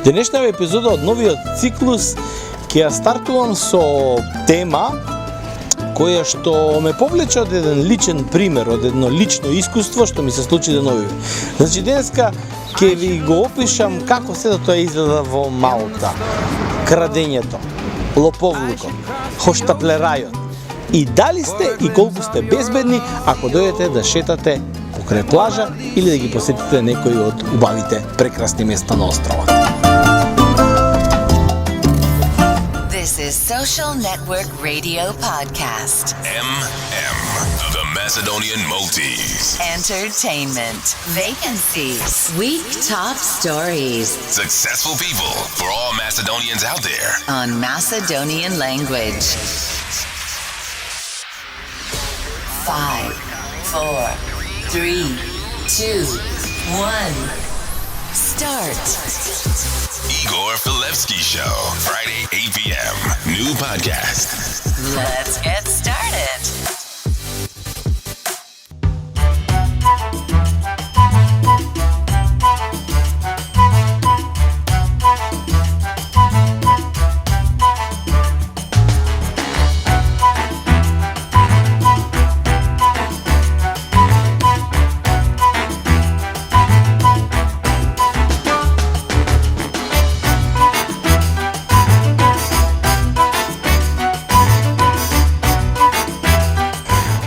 Денешната епизода од новиот циклус ќе ја стартувам со тема која што ме повлече од еден личен пример, од едно лично искуство што ми се случи деновиве. Значи денеска ќе ви го опишам како се тоа изгледа во Малта. Крадењето, лоповлукот, хоштаплерајот. И дали сте и колку сте безбедни ако дојдете да шетате покрај плажа или да ги посетите некои од убавите прекрасни места на островот. This is Social Network Radio Podcast. The Macedonian Maltese. Entertainment. Vacancies. Week top stories. Successful people for all Macedonians out there. On Macedonian language. 5, 4, 3, 2, 1. Start. Igor Filevsky Show. Friday, 8 p.m. New podcast. Let's get started.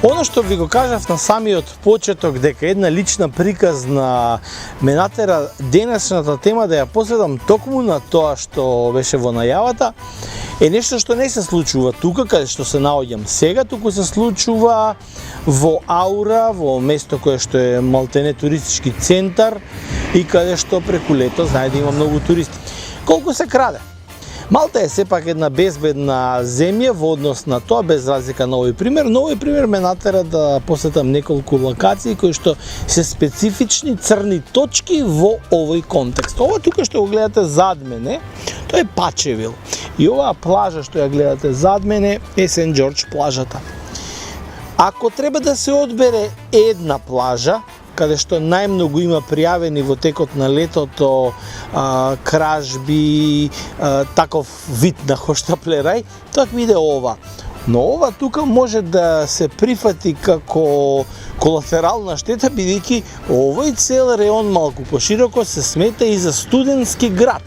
Оно што ви го кажав на самиот почеток дека една лична приказна ме натера денешната тема да ја последам токму на тоа што беше во најавата, е нешто што не се случува тука каде што се наоѓам сега, туку се случува во Аура, во место кое што е малтене туристички центар и каде што преку лето знае да има многу туристи. Колку се краде? Малта е сепак една безбедна земја во однос на тоа, без разлика на овој пример, но овој пример ме натера да посетам неколку локации кои што се специфични црни точки во овој контекст. Ова тука што го гледате зад мене, тоа е Пачевил. И оваа плажа што ја гледате зад мене е Сент Џорџ плажата. Ако треба да се одбере една плажа, каде што најмногу има пријавени во текот на летото кражби, таков вид на хоштаплерај, тоа ми иде ова. Но ова тука може да се прифати како колатерална штета, бидејќи овој цел реон малку пошироко се смета и за студентски град.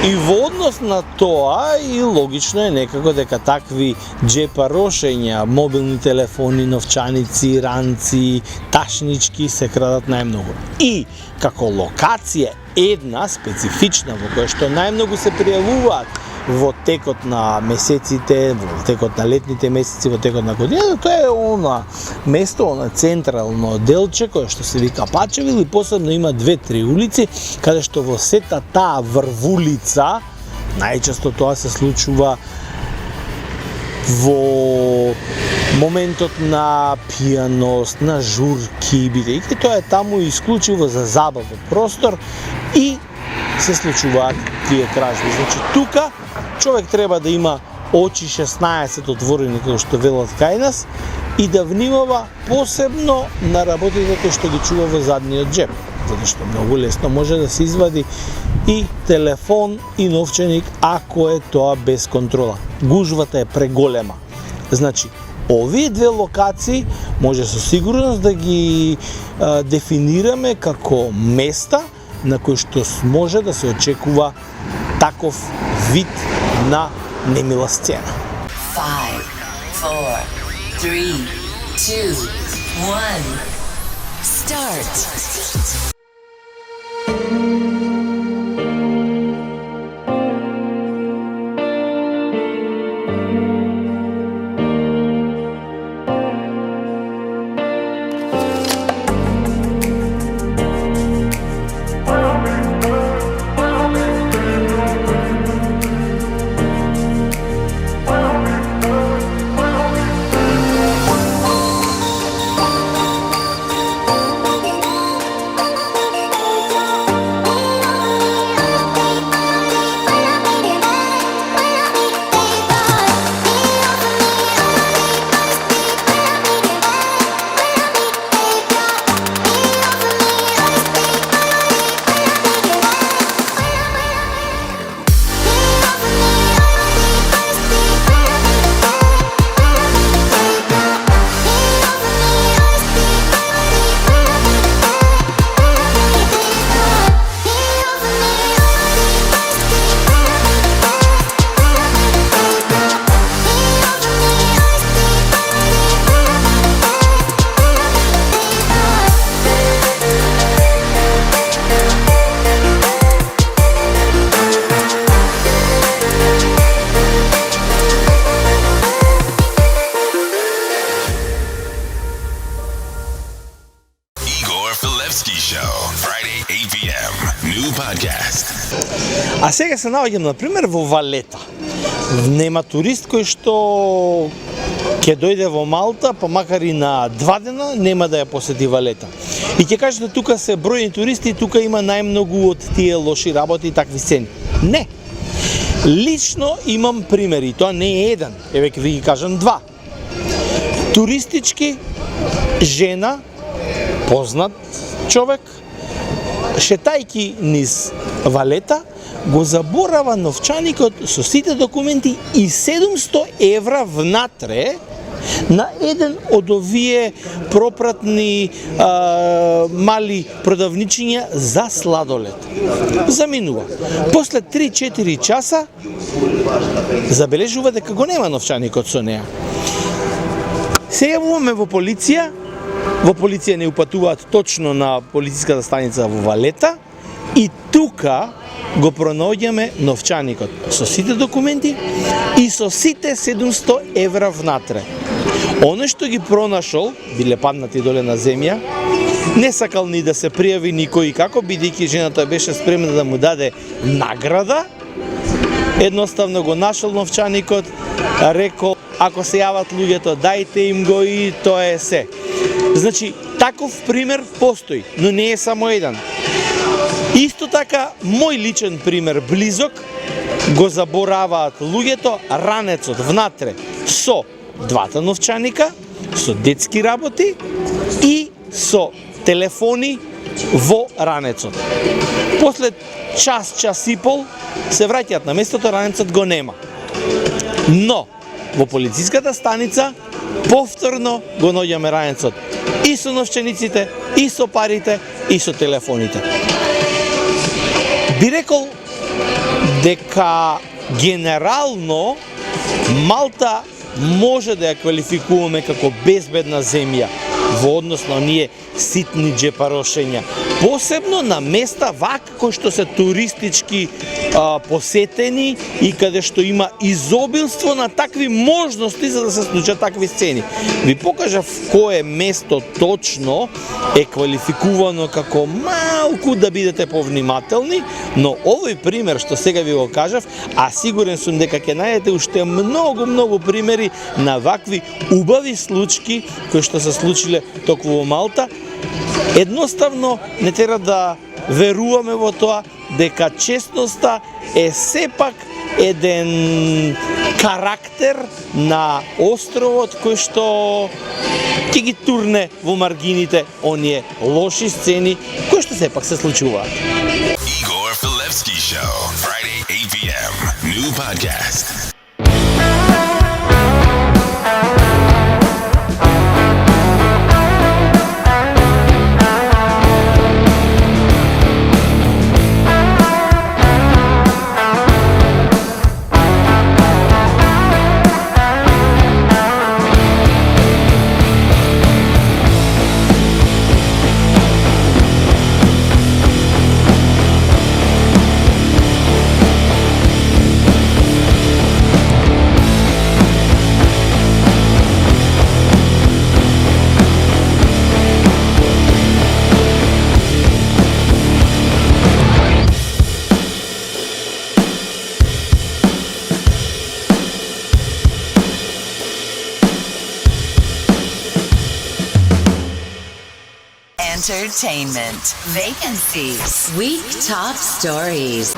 И во однос на тоа и логично е некако дека такви џепарошења, мобилни телефони, новчаници, ранци, ташнички се крадат најмногу. И како локација една специфична во која што најмногу се пријавуваат во текот на месеците, во текот на летните месеци, во текот на годината, тоа е она место, она централно делче кое што се вика Пачевил и посебно има 2-3 улици каде што во сета таа врвулица, најчесто тоа се случува во моментот на пијаност, на журки, бидејќи тоа е таму исклучиво за забавен простор и се случуваат тие кражби. Значи тука човек треба да има очи 16 отворени како што велат кај нас и да внимава посебно на работите кои што ги чува во задниот џеп, затоа што многу лесно може да се извади и телефон и новчаник ако е тоа без контрола. Гужвата е преголема. Значи овие две локации може со сигурност да ги дефинираме како места на кои што може да се очекува таков вид на немила сцена. 5, 4, 3, 2, 1. Start. podcast. А сега се наоѓам, например, во Валета. Нема турист кој што ќе дојде во Малта, па макар и на 2 дена, нема да ја посети Валета. И ќе кажете, тука се бројни туристи, тука има најмногу од тие лоши работи и такви сцени. Не. Лично имам примери, тоа не е еден, еве ќе ви ги кажам 2. Туристички жена, познат човек, шетајки низ Валета, го заборава новчаникот со сите документи и 700 евра внатре на еден од овие пропратни мали продавничиња за сладолед. Заминува. После 3-4 часа забележува дека го нема новчаникот со неа. Се јавуваме во полиција. Во полиција не упатуваат точно на полициската станица во Валета и тука го пронаоѓаме новчаникот со сите документи и со сите 700 евра внатре. Оно што ги пронашол, биле паднати доле на земја, не сакал ни да се пријави никој и како, бидејќи жената беше спремна да му даде награда. Едноставно го нашол новчаникот, рекол, ако се јават луѓето, дајте им го и тоа е се. Значи, таков пример постои, но не е само еден. Исто така, мој личен пример близок, го забораваат луѓето ранецот внатре со 2 новчаника, со детски работи и со телефони во ранецот. После час и пол се враќаат на местото, ранецот го нема. Но, во полициската станица повторно го наоѓаме ранецот и со новчаниците, и со парите, и со телефоните. Би рекол дека генерално Малта може да ја квалификуваме како безбедна земја во однос на оние ситни джепарошења. Посебно на места вака кои што се туристички посетени и каде што има изобилство на такви можности за да се случат такви сцени. Ви покажав кое место точно е квалификувано како малку да бидете повнимателни, но овој пример што сега ви го кажав, а сигурен сум дека ќе најдете уште многу примери на вакви убави случаи кои што се случиле токму во Малта. Едноставно не треба да веруваме во тоа дека честноста е сепак еден карактер на островот кој што ќе ги турне во маргините оние лоши сцени кои што сепак се случуваат. Igor Filevski Show, Friday 8 p.m. New podcast. Entertainment. Vacancies. Week Top Stories.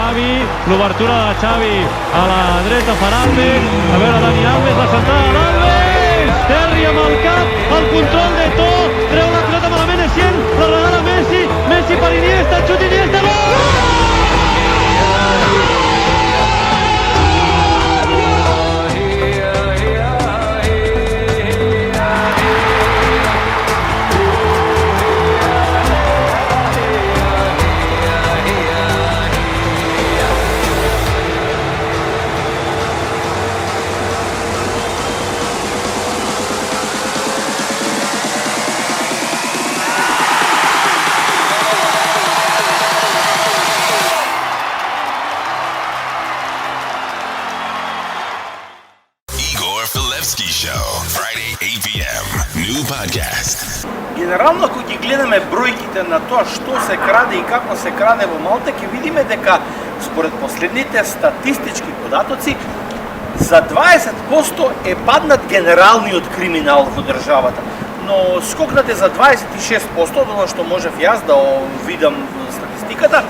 Xavi, l'obertura de Xavi a la dreta per Alves, a veure Dani Alves, la centrada d'Alves, Terri amb el cap, el control de To, treu la pilota malament Essien, la regala Messi, Messi per Iniesta, xut Iniesta, gol! Igor Filevski Show, Friday 8 p.m. New podcast. Генерално, ако ги гледаме бројките на тоа што се краде и како се краде во Малта, ќе видиме дека според последните статистички податоци за 20% е паднат генералниот криминал во државата. Но скокнат е за 26%, тоа што можев јас да видам статистиката,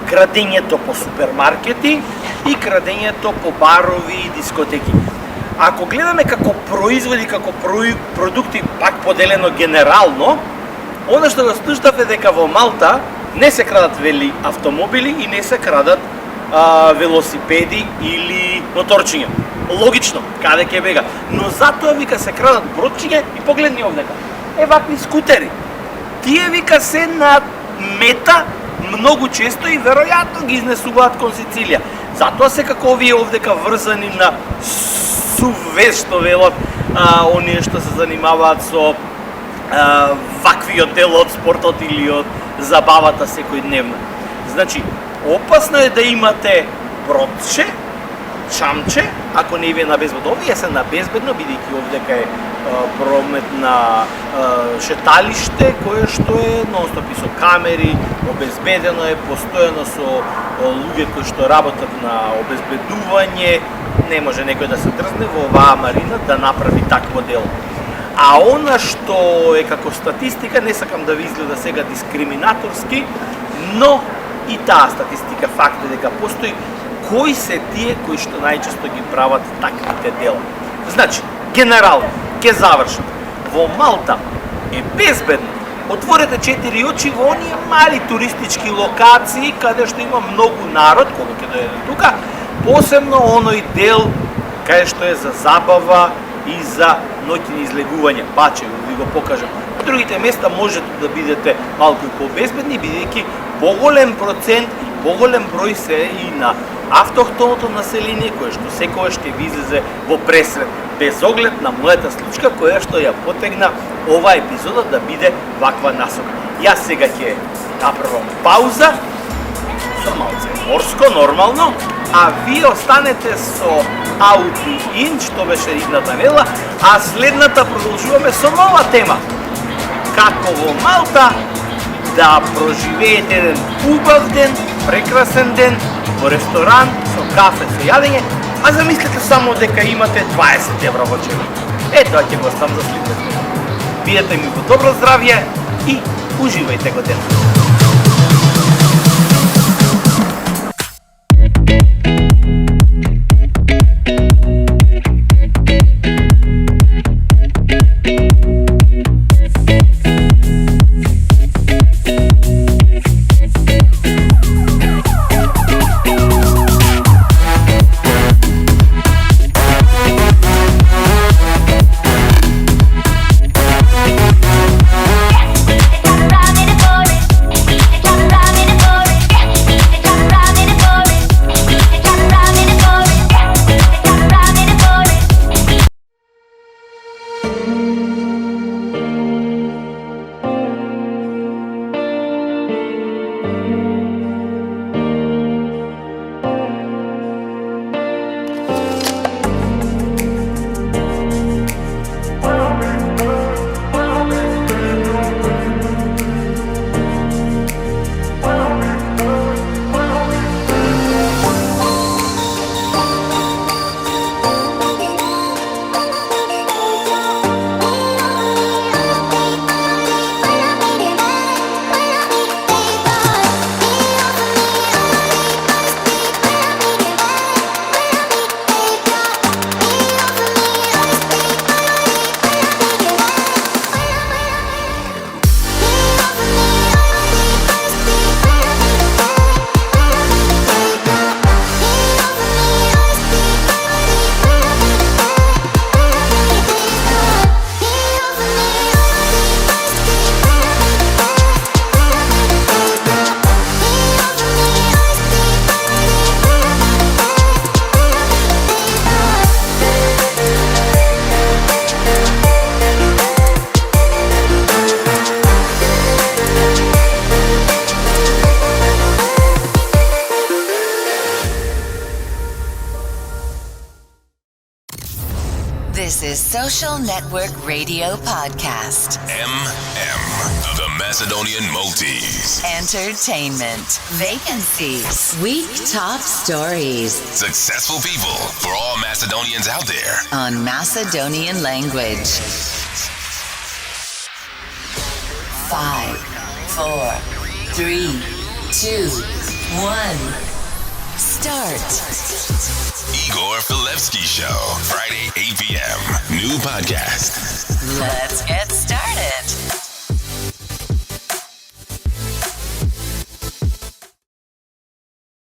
крадењето по супермаркети и крадењето по барови и дискотеки. Ако гледаме како производи, како продукти, пак поделено генерално, она што го слушнав е дека во Малта не се крадат вели автомобили и не се крадат велосипеди или моторчиња. Логично, каде ќе бега. Но затоа вика се крадат бродчиња и погледни овдека. Вакви скутери. Тие вика се на мета многу често и веројатно ги изнесуваат кон Сицилија. Затоа се како овие овдека врзани на сувез, што велат оние што се занимаваат со ваквиот дел од спортот или од забавата секојдневна. Значи, опасно е да имате бродче, чамче, ако не ви е на безбедно. Овие се на безбедно, бидејќи овдека е промет на шеталиште, кое што е нон-стоп и со камери, обезбедено е, постојано со луѓе кои што работат на обезбедување, не може некој да се дрзне во оваа марина да направи такво дело. А она што е како статистика, не сакам да ви изгледа сега дискриминаторски, но и таа статистика факт е дека постои кои се тие кои што најчесто ги прават таквите дела. Значи, генерално, ќе завршам. Во Малта е безбедно. Отворете 4 очи во оние мали туристички локации каде што има многу народ, кога ќе дојде тука, посебно оној дел каде што е за забава и за ноќни излегувања. Баче, ви го покажам. На другите места можете да бидете малку и побезбедни, бидејќи поголем процент и поголем број се и на автохтоното население, кое што секогаш ќе ви излезе во пресред, без оглед на мојата случка, која што ја потегна оваа епизода да биде ваква насока. Јас сега ќе направам пауза, со малце морско, нормално, а вие останете со Audi In, што беше идната недела, а следната продолжуваме со нова тема. Како во Малта да проживеете еден убав ден, прекрасен ден, во ресторан, со кафе, со јадење, а замислете само дека имате 20 евро во чек. Тоа ќе го оставам за следната. Бидете ми во добро здравје и уживајте го денот. Social Network Radio Podcast. The Macedonian Maltese. Entertainment. Vacancies. Week top stories. Successful people for all Macedonians out there. On Macedonian language. 5, 4, 3, 2, 1. Start. Igor Filevsky Show. Friday, 8 p.m. New podcast. Let's get started.